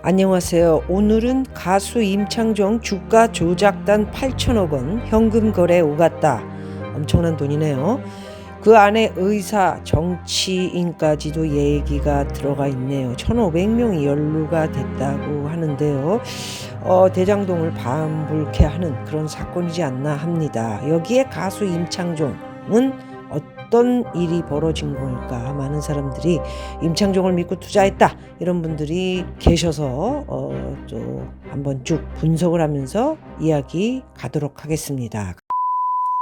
안녕하세요. 오늘은 가수 임창정 주가 조작단 8천억 원 현금 거래 오갔다. 엄청난 돈이네요. 그 안에 의사, 정치인까지도 얘기가 들어가 있네요. 1,500명이 연루가 됐다고 하는데요. 대장동을 반불케 하는 그런 사건이지 않나 합니다. 여기에 가수 임창정은 어떤 일이 벌어진 걸까? 많은 사람들이 임창정을 믿고 투자했다 이런 분들이 계셔서 또 한번 쭉 분석을 하면서 이야기 가도록 하겠습니다.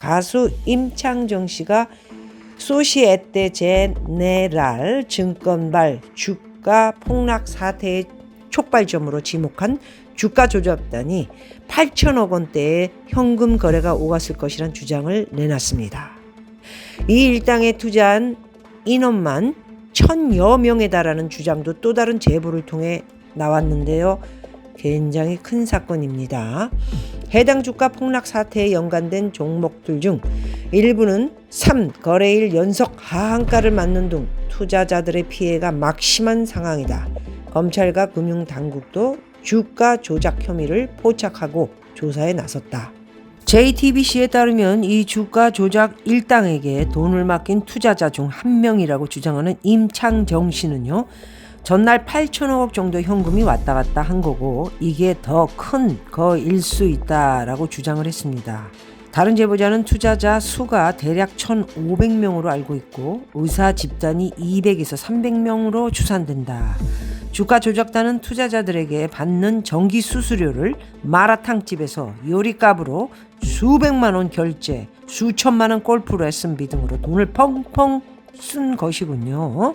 가수 임창정 씨가 소시에테 제네랄 증권발 주가 폭락 사태의 촉발점으로 지목한 주가 조작단이 8천억 원대의 현금 거래가 오갔을 것이란 주장을 내놨습니다. 이 일당에 투자한 인원만 1,000여 명에 달하는 주장도 또 다른 제보를 통해 나왔는데요. 굉장히 큰 사건입니다. 해당 주가 폭락 사태에 연관된 종목들 중 일부는 3거래일 연속 하한가를 맞는 등 투자자들의 피해가 막심한 상황이다. 검찰과 금융당국도 주가 조작 혐의를 포착하고 조사에 나섰다. JTBC에 따르면 이 주가 조작 일당에게 돈을 맡긴 투자자 중 한 명이라고 주장하는 임창정 씨는요. 전날 8천억 정도 현금이 왔다 갔다 한 거고 이게 더 큰 거일 수 있다라고 주장을 했습니다. 다른 제보자는 투자자 수가 대략 1,500명으로 알고 있고 의사 집단이 200에서 300명으로 추산된다. 주가 조작단은 투자자들에게 받는 정기 수수료를 마라탕집에서 요리값으로 수백만 원 결제, 수천만 원 골프 레슨비 등으로 돈을 펑펑 쓴 것이군요.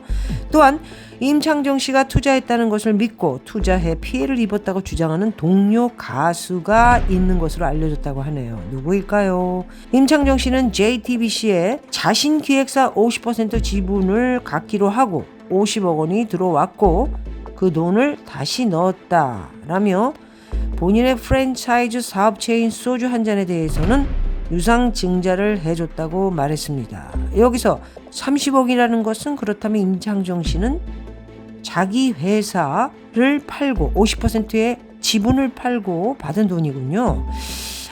또한 임창정 씨가 투자했다는 것을 믿고 투자해 피해를 입었다고 주장하는 동료 가수가 있는 것으로 알려졌다고 하네요. 누구일까요? 임창정 씨는 JTBC에 자신 기획사 50% 지분을 갖기로 하고 50억 원이 들어왔고 그 돈을 다시 넣었다라며 본인의 프랜차이즈 사업체인 소주 한 잔에 대해서는 유상 증자를 해줬다고 말했습니다. 여기서 30억이라는 것은 그렇다면 임창정 씨는 자기 회사를 팔고 50%의 지분을 팔고 받은 돈이군요.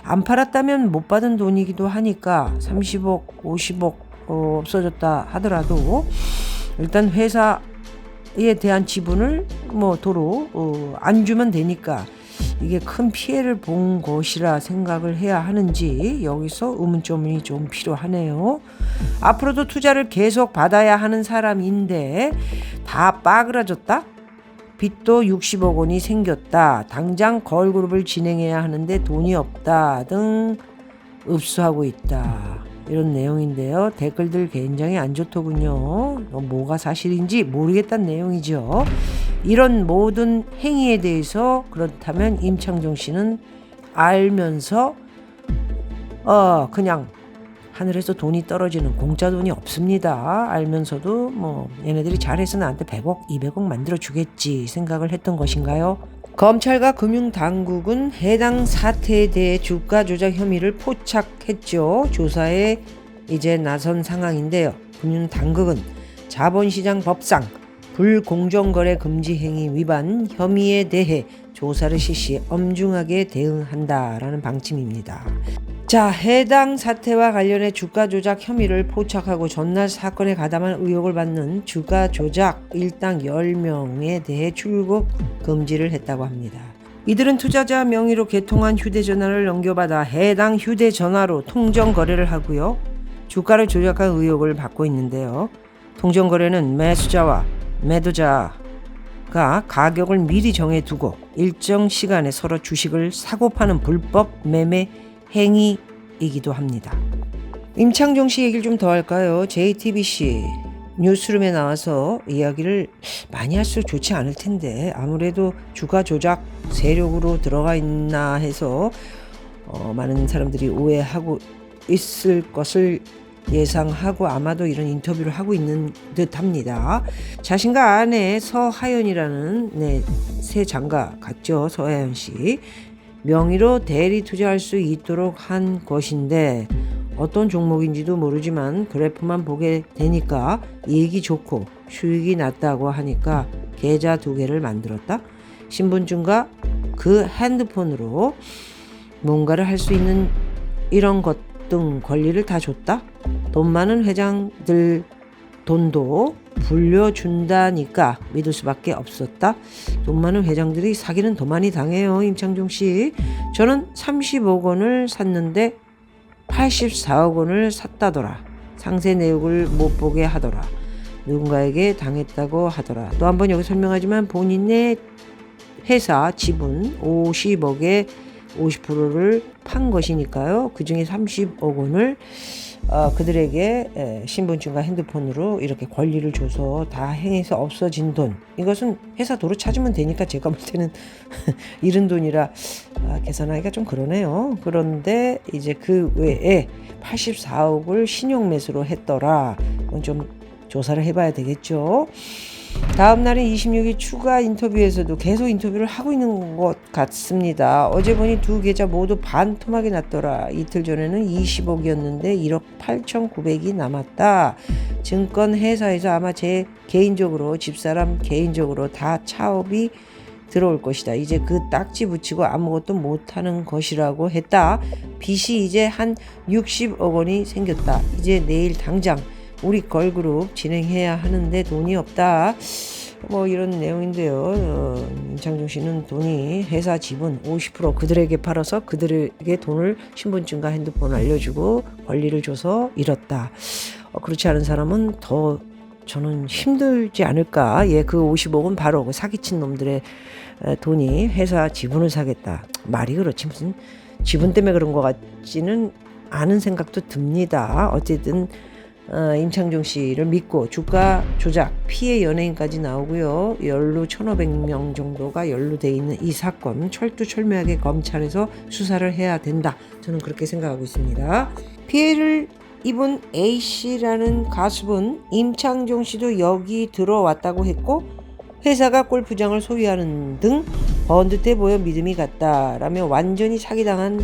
안 팔았다면 못 받은 돈이기도 하니까 30억, 50억 없어졌다 하더라도 일단 회사에 대한 지분을 도로 안 주면 되니까 이게 큰 피해를 본 것이라 생각을 해야 하는지 여기서 의문점이 좀 필요하네요. 앞으로도 투자를 계속 받아야 하는 사람인데 다 빠그라졌다? 빚도 60억 원이 생겼다. 당장 걸그룹을 진행해야 하는데 돈이 없다 등 읍수하고 있다. 이런 내용인데요. 댓글들 굉장히 안 좋더군요. 뭐가 사실인지 모르겠다는 내용이죠. 이런 모든 행위에 대해서 그렇다면 임창정 씨는 알면서 그냥 하늘에서 돈이 떨어지는 공짜 돈이 없습니다. 알면서도 얘네들이 잘해서 나한테 100억, 200억 만들어 주겠지 생각을 했던 것인가요? 검찰과 금융당국은 해당 사태에 대해 주가 조작 혐의를 포착했죠. 조사에 이제 나선 상황인데요. 금융당국은 자본시장 법상 불공정거래 금지 행위 위반 혐의에 대해 조사를 실시 엄중하게 대응한다라는 방침입니다. 자, 해당 사태와 관련해 주가 조작 혐의를 포착하고 전날 사건에 가담한 의혹을 받는 주가 조작 일당 10명에 대해 출국 금지를 했다고 합니다. 이들은 투자자 명의로 개통한 휴대전화를 넘겨받아 해당 휴대전화로 통정거래를 하고요. 주가를 조작한 의혹을 받고 있는데요. 통정거래는 매수자와 매도자가 가격을 미리 정해두고 일정 시간에 서로 주식을 사고 파는 불법 매매 행위이기도 합니다. 임창정 씨 얘기를 좀 더 할까요? JTBC 뉴스룸에 나와서 이야기를 많이 할수록 좋지 않을 텐데 아무래도 주가 조작 세력으로 들어가 있나 해서 많은 사람들이 오해하고 있을 것을 예상하고 아마도 이런 인터뷰를 하고 있는 듯합니다. 자신과 아내 서하연이라는 새 장가 같죠. 서하연 씨. 명의로 대리 투자할 수 있도록 한 것인데 어떤 종목인지도 모르지만 그래프만 보게 되니까 이익이 좋고 수익이 낮다고 하니까 계좌 2개를 만들었다. 신분증과 그 핸드폰으로 뭔가를 할 수 있는 이런 것 등 권리를 다 줬다. 돈 많은 회장들 돈도 불려준다니까 믿을 수밖에 없었다. 돈 많은 회장들이 사기는 더 많이 당해요. 임창종 씨. 저는 30억 원을 샀는데 84억 원을 샀다더라. 상세 내역을 못 보게 하더라. 누군가에게 당했다고 하더라. 또 한 번 여기 설명하지만 본인의 회사 지분 50억에 50%를 판 것이니까요. 그중에 30억 원을 그들에게 신분증과 핸드폰으로 이렇게 권리를 줘서 다 행해서 없어진 돈. 이것은 회사 도로 찾으면 되니까 제가 볼 때는 잃은 돈이라 계산하기가 좀 그러네요. 그런데 이제 그 외에 84억을 신용매수로 했더라. 이건 좀 조사를 해봐야 되겠죠. 다음 날인 26일 추가 인터뷰에서도 계속 인터뷰를 하고 있는 것 같습니다. 어제 보니 두 계좌 모두 반토막이 났더라. 이틀 전에는 20억이었는데 1억 8,900이 남았다. 증권 회사에서 아마 제 개인적으로 집사람 개인적으로 다 차업이 들어올 것이다. 이제 그 딱지 붙이고 아무것도 못하는 것이라고 했다. 빚이 이제 한 60억 원이 생겼다. 이제 내일 당장 우리 걸그룹 진행해야 하는데 돈이 없다. 뭐 이런 내용인데요. 임창종 씨는 돈이 회사 지분 50% 그들에게 팔아서 그들에게 돈을 신분증과 핸드폰을 알려주고 권리를 줘서 잃었다. 그렇지 않은 사람은 더 저는 힘들지 않을까. 예, 그 50억은 바로 그 사기친 놈들의 돈이 회사 지분을 사겠다. 말이 그렇지 무슨 지분 때문에 그런 것 같지는 않은 생각도 듭니다. 어쨌든 임창종 씨를 믿고 주가 조작 피해 연예인까지 나오고요. 연루 1,500명 정도가 연루돼 있는 이 사건 철두철미하게 검찰에서 수사를 해야 된다. 저는 그렇게 생각하고 있습니다. 피해를 입은 A씨라는 가수분 임창종 씨도 여기 들어왔다고 했고 회사가 골프장을 소유하는 등 번듯해 보여 믿음이 갔다라며 완전히 사기당한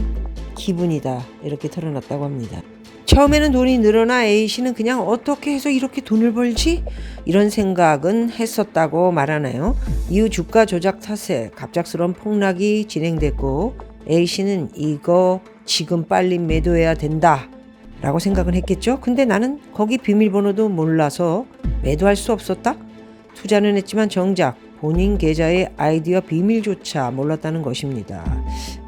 기분이다. 이렇게 털어놨다고 합니다. 처음에는 돈이 늘어나 A씨는 그냥 어떻게 해서 이렇게 돈을 벌지? 이런 생각은 했었다고 말하나요? 이후 주가 조작 탓에 갑작스러운 폭락이 진행됐고 A씨는 이거 지금 빨리 매도해야 된다 라고 생각은 했겠죠? 근데 나는 거기 비밀번호도 몰라서 매도할 수 없었다? 투자는 했지만 정작 본인 계좌의 아이디어 비밀조차 몰랐다는 것입니다.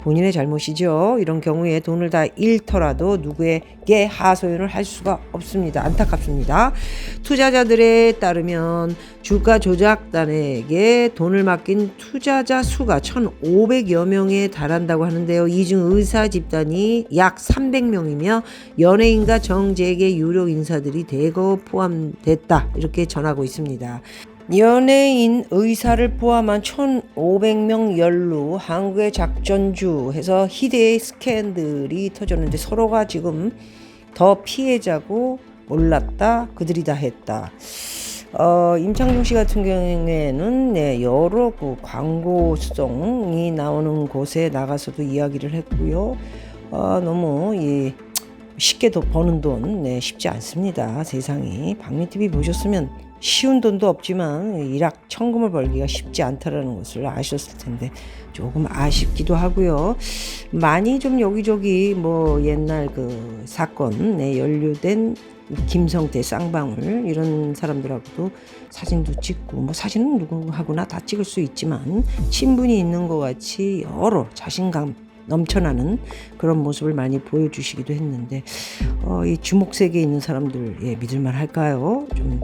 본인의 잘못이죠. 이런 경우에 돈을 다 잃더라도 누구에게 하소연을 할 수가 없습니다. 안타깝습니다. 투자자들에 따르면 주가 조작단에게 돈을 맡긴 투자자 수가 1,500여 명에 달한다고 하는데요. 이 중 의사 집단이 약 300명이며 연예인과 정재계 유력 인사들이 대거 포함됐다. 이렇게 전하고 있습니다. 연예인 의사를 포함한 1,500명 연루 한국의 작전주 해서 희대의 스캔들이 터졌는데 서로가 지금 더 피해자고 몰랐다 그들이 다 했다. 임창종 씨 같은 경우에는 여러 그 광고성이 나오는 곳에 나가서도 이야기를 했고요. 너무 쉽게 더 버는 돈 쉽지 않습니다. 세상이. 박미TV 보셨으면 쉬운 돈도 없지만 일확천금을 벌기가 쉽지 않다라는 것을 아셨을 텐데 조금 아쉽기도 하고요. 많이 좀 여기저기 뭐 옛날 그 사건 연루된 김성태 쌍방울 이런 사람들하고도 사진도 찍고 뭐 사진은 누구하고나 다 찍을 수 있지만 친분이 있는 것 같이 여러 자신감 넘쳐나는 그런 모습을 많이 보여주시기도 했는데 이 주목세계에 있는 사람들 믿을만 할까요? 좀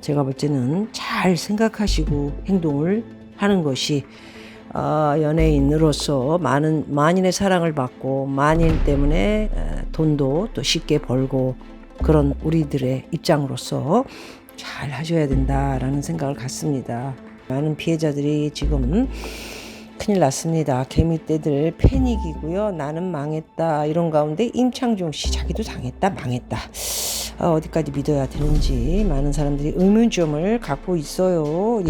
제가 볼 때는 잘 생각하시고 행동을 하는 것이 연예인으로서 만인의 사랑을 받고 만인 때문에 돈도 또 쉽게 벌고 그런 우리들의 입장으로서 잘 하셔야 된다라는 생각을 갖습니다. 많은 피해자들이 지금 큰일 났습니다. 개미떼들 패닉이고요. 나는 망했다. 이런 가운데 임창종 씨 자기도 당했다 망했다. 어디까지 믿어야 되는지 많은 사람들이 의문점을 갖고 있어요.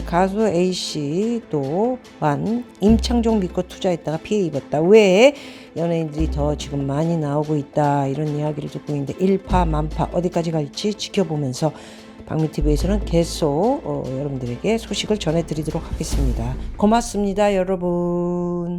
가수 A씨 또한 임창종 믿고 투자했다가 피해 입었다. 왜 연예인들이 더 지금 많이 나오고 있다. 이런 이야기를 듣고 있는데 일파만파 어디까지 갈지 지켜보면서 박미TV에서는 계속 여러분들에게 소식을 전해드리도록 하겠습니다. 고맙습니다, 여러분.